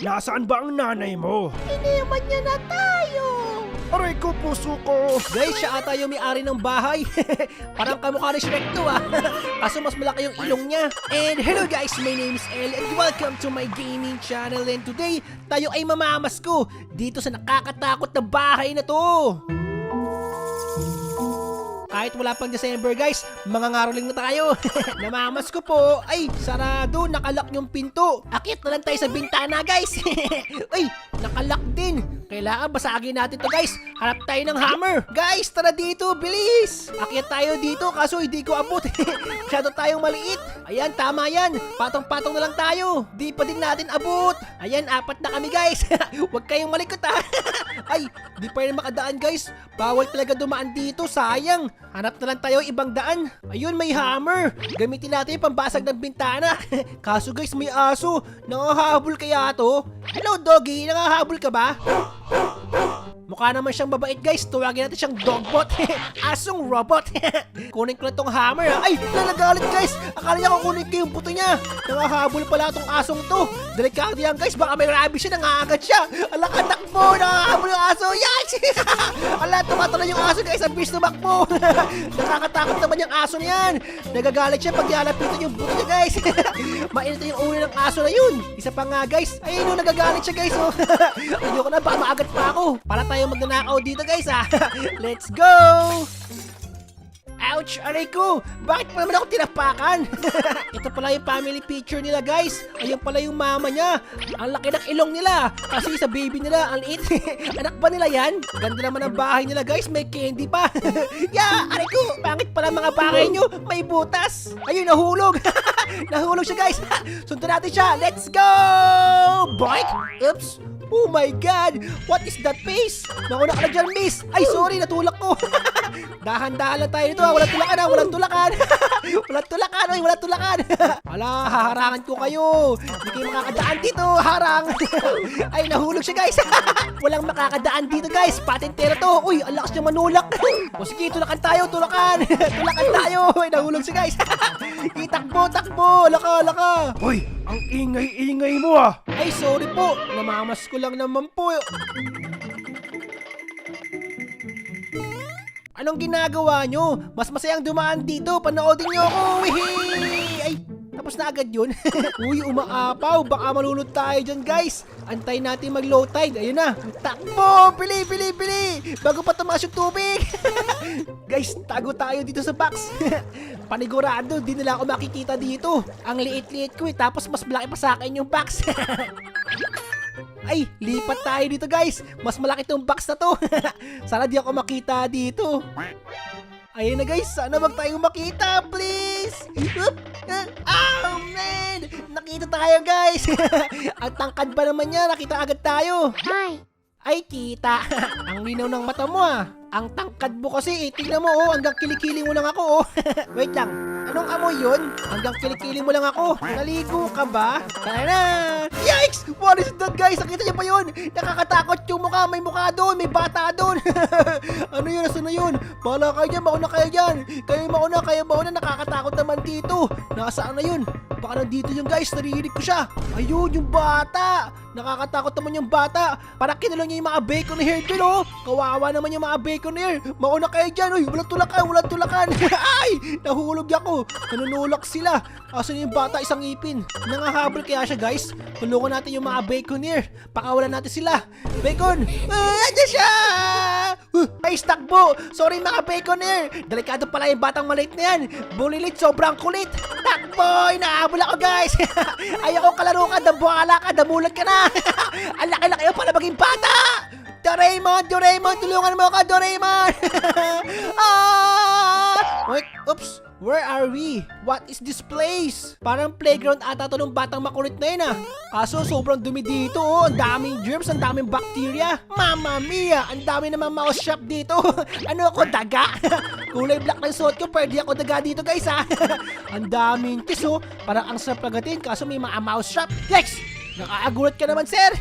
Nasaan ba ang nanay mo? Iniwan niya na tayo. Aray ko, puso ko. Guys, siya ata yung may-ari ng bahay. Parang kamukha ni Shrek to Kaso mas malaki yung ilong niya. And hello guys, my name is El and welcome to my gaming channel. And today, tayo ay mamamasko dito sa nakakatakot na bahay na to. Kahit wala pang December guys, mga ngaroling na tayo. Namamas ko po. Ay, sarado, nakalak yung pinto. Akit na lang tayo sa bintana guys. Ay, nakalak din. Kailangan basagin natin to guys. Hanap tayo ng hammer. Guys, tara dito, bilis. Akit tayo dito kaso hindi ko abot. Masyado tayong maliit. Ayan, tama yan. Patong-patong na lang tayo. Di pa din natin abot. Ayan, 4 na kami guys. Huwag kayong malikot Ay, di pa rin makadaan guys. Bawal talaga dumaan dito, sayang. Hanap na lang tayo ibang daan. Ayun, may hammer. Gamitin natin yung pambasag ng bintana. Kaso guys, may aso. Nangahabol kaya to? Hello doggy, nangahabol ka ba? Mukha naman siyang mabait guys. Tuwagin natin siyang dogbot. Asong robot. Kunin ko na tong hammer Ay, nalagalit guys. Akala niya kukunin ko yung buto niya. Nangahabol pala tong asong to. Delikado yan guys. Baka may rabies siya. Nangaagad siya. Ala, katakbo. Nangahabol yung aso. Yes! Ala, tumatala yung aso guys. Ang bilis tumakbo. Nakakatakot naman yung aso na yan. Nagagalit siya pag yalapitan yung buto niya guys. Mainit yung ulo ng aso na yun. Isa pa nga guys. Ayun, nagagalit siya guys. Ayoko na. Baka maagat pa ako. Para tayo magnanakaw dito guys Let's go! Ouch! Aray ko! Bakit pa naman ako tinapakan? Ito pala yung family picture nila guys. Ayun pala yung mama niya. Ang laki ng ilong nila. Kasi sa baby nila, ang liit. Anak ba nila yan? Ganda naman ang bahay nila guys. May candy pa. Yeah! Aray ko! Pangit pala mga bahay nyo. May butas. Ayun, nahulog. Nahulog siya guys. Sundan natin siya. Let's go! Boink! Oops! Oh my God! What is that face? Nauna ka na dyan, miss! Ay, sorry, natulak ko! Dahan-dahan lang tayo dito, walang tulakan walang tulakan! Walang tulakan, oy, walang tulakan! Ala, haharangan ko kayo! Hindi kayo makakadaan dito, harang! Ay, nahulog siya, guys! Walang makakadaan dito, guys! Patentero to! Uy, ang lakas niya manulak! O sige, tulakan tayo, tulakan! Tulakan tayo! Ay, nahulog siya, guys! Itakbo, takbo! Laka, laka! Hoy, ang ingay-ingay mo Ay, sorry po. Namamas ko lang naman po. Anong ginagawa nyo? Mas masayang dumaan dito. Panoodin nyo ako. Wihey! Ay, tapos na agad yun. Uy, umaapaw. Baka malulod tayo dyan, guys. Antayin natin mag-low tide. Ayun na. Takbo! Bili, bili, bili! Bago pa tumaas yung tubig. Guys, tago tayo dito sa box. Panigurado, di nila ako makikita dito. Ang liit-liit ko tapos mas malaki pa sa akin yung box. Ay, lipat tayo dito guys. Mas malaki tong box na to. Sana di ako makita dito. Ayun na guys, sana wag tayong makita, please. Oh man, nakita tayo guys. Ang tangkad ba naman niya, nakita agad tayo. Hi. Ay, kita. Ang linaw ng mata mo Ang tangkad mo kasi tingnan mo hanggang kilikili mo lang ako Wait lang, anong amoy yun? Hanggang kilikili mo lang ako. Naligo ka ba? Tara na! Yikes! What is that guys? Nakita niyo ba yun? Nakakatakot yung mukha. May mukha doon, may bata doon. Ano yun? Asan na yun? Bahala kayo dyan, mauna kayo dyan. Kayo mauna, nakakatakot naman dito. Nasaan na yun? Baka nandito yung guys, narinig ko siya. Ayun, yung bata. Nakakatakot naman yung bata. Para kinulong niya yung mga bacon hair dun Kawawa naman yung mga bacon hair. Mauna kayo dyan. Uy, walang tulakan, walang tulakan. Ay, nahulog ako. Nanunulak sila. Asan yung bata? Isang ipin. Nangahabol kaya siya guys. Tulungan natin yung mga bacon hair. Pakawalan natin sila. Bacon! Andiyan siya! Ay, takbo! Sorry mga bacon hair. Delikado pala yung batang maliit na yan. Bulilit, sobrang kulit. Takbo! Inahabol ako guys. Ayoko kalaro ka. Dabuhala ka. Damulag ka na. Ang laki-laki yung pala maging bata. Doraemon! Doraemon! Tulungan mo ka, Doraemon! Wait, oops! Where are we? What is this place? Parang playground ata to ng batang makulit na yun Kaso sobrang dumi dito Ang daming germs, ang daming bacteria. Mamma mia! Ang dami naman mouse shop dito. Ano ako, daga? Kulay black ng suot ko, pwede ako daga dito guys Ang daming kiss Parang ang sarap agatin kaso may mga mouse shop. Yikes! Nakaagulat ka naman, sir!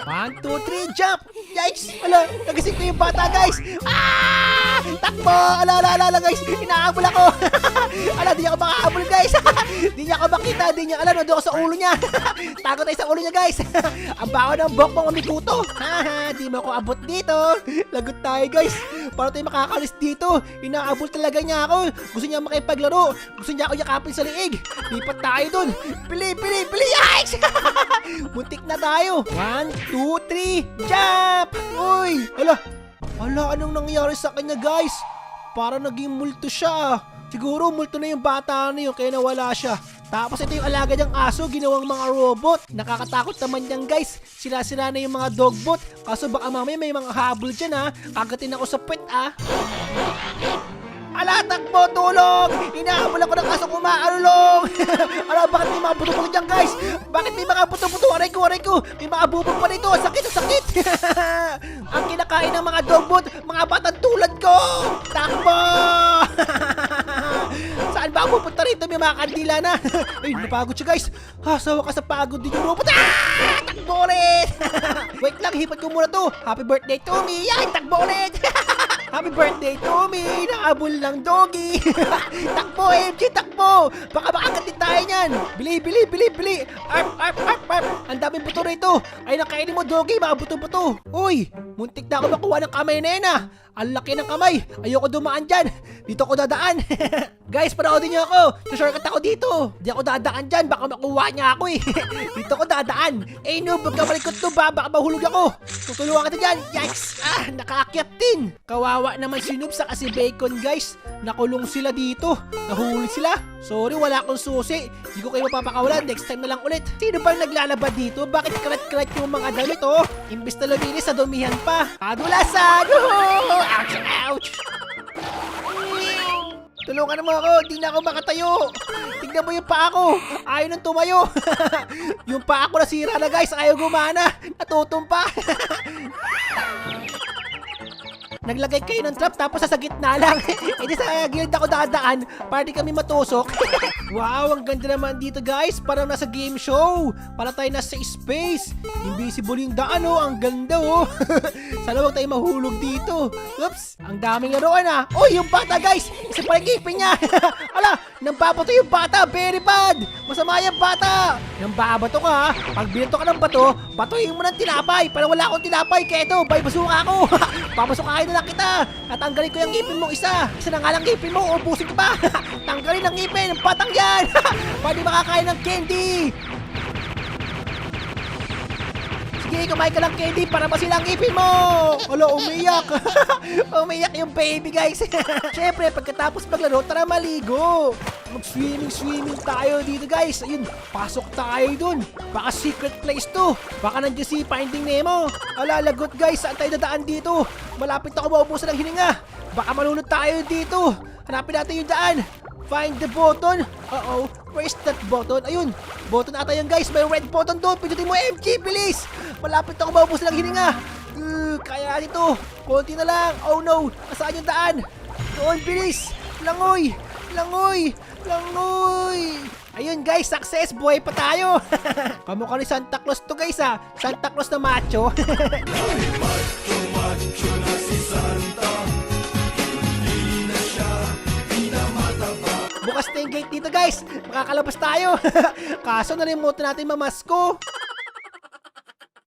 1, 2, 3, jump! Yikes! Ala, nagising ko yung bata, guys! Ah! Takbo! Ala guys, inaabol ako. Ala, di niya ako makaabol guys. Di niya ako makita, di niya alam, nandun ako sa ulo niya. Tago tayo sa ulo niya guys. Ang baho ng buhok mong umikuto. Di mo ako abot dito. Lagot tayo guys. Paano tayo makakalis dito? Inaabol talaga niya ako. Gusto niya makipaglaro. Gusto niya ako yakapin sa liig. Lipat tayo dun. Pili! Yikes! Muntik na tayo. 1, 2, 3, jump! Uy! Ala, anong nangyari sa kanya guys? Para naging multo siya. Siguro multo na yung bata na yun kaya nawala siya. Tapos ito yung alaga niyang aso, ginawang mga robot. Nakakatakot naman yan guys. Sila-sila na yung mga dogbot. Kaso baka mamaya may mga habol dyan ha. Kagatin ako sa pet ah. Ala, takbo, tulong! Inahabol ako ng asong umaalulong! Ala, bakit may mga buto-buto dyan, guys? Bakit may mga buto-buto? Aray ko! May mga bubong pa rito! Sakit! Ang kinakain ng mga dogbot, mga batang tulad ko! Takbo! Saan ba ako pupunta rito? May mga kandila na! Ay, napagod siya, guys! Sawa ka sa pagod din yung robot! Takbo ulit! Wait lang, hipat ko muna to! Happy birthday to me! Ay, takbo ulit! Happy birthday to me! Naabol ng doggy! Takbo, MJ! Takbo! Baka makakatin tayo niyan! Bili! Arp! Ang daming buto rito! Ay, nakainin mo, doggy! Mga buto-buto! Uy! Muntik na ako makuha ng kamay na yan ah! Ang laki ng kamay! Ayoko dumaan dyan! Dito ako dadaan! Guys, panoodin niyo ako! Shortcut ako dito! Di ako dadaan dyan! Baka makuha niya ako eh! Dito ako dadaan! Eh no! Huwag ka malikot to ba? Baka mahulog ako! Tutulungan kita dyan! Yikes! Nakaakyat din! Kawawa naman si Noob sa kasi Bacon guys! Nakulong sila dito! Nahuli sila! Sorry, wala akong susi! Hindi ko kayo mapapakawalan! Next time na lang ulit! Sino bang naglalaba dito? Bakit karat-karat yung mga damit oh? Imbis na luminis sa dumihan pa! Kadulasan! Ouch! Tulungan mo ako, di na ako makatayo. Tignan mo yung paa ko. Ayaw nang tumayo. Yung paa ko nasira na guys, ayaw gumana. Natutumpa. Naglagay kayo ng trap tapos sa gitna lang. Di sa gilid ako dadaan para di kami matusok. Wow, ang ganda naman dito guys. Parang nasa game show. Para tayo nasa space. Invisible yung daan oh. Ang ganda oh. Sana huwag tayo mahulog dito. Oops, ang daming laruan ah. Oh, yung bata guys. Isa pa yung ngipin niya. Ala, nambabato yung bata. Very bad. Masama yung bata. Nambabato ka ha. Pag binito ka ng bato, batuhin mo ng tinapay. Parang wala akong tinapay. Kaya ito, basuka ako. Papasukain na lang kita. Tatanggalin ko yung ngipin mo isa. Isa na nga lang ngipin mo. Ubusin ko pa. Tanggalin ang ngipin. Patang yan. Pwede makakain ng candy. Sige, kumain ka lang candy para masila ang ngipin mo. Hala, umiyak. Umiyak yung baby guys. Siyempre, pagkatapos maglaro, tara maligo. Mag-swimming tayo dito guys. Ayun, pasok tayo dun. Baka secret place to. Baka nandiyan si Finding Nemo. Ala, lagot guys. Saan tayo dadaan dito? Malapit ako maubusan ng hininga. Baka malunod tayo dito. Hanapin natin yung daan. Find the button. Uh-oh. Where's that button? Ayun. Button ata yan guys. May red button doon. Pindutin mo MG, bilis. Malapit ako maubusan ng hininga. Kaya dito. Konti na lang. Oh no. Asaan yung daan? Doon, bilis. Langoy. Ayun guys, success. Buhay pa tayo. Kamukha ni Santa Claus to guys ha. Santa Claus na macho. Macho na si Santa. Hindi na siya pinamataba. Bukas na yung gate dito guys. Makakalabas tayo. Kaso nalimutan natin mamasko.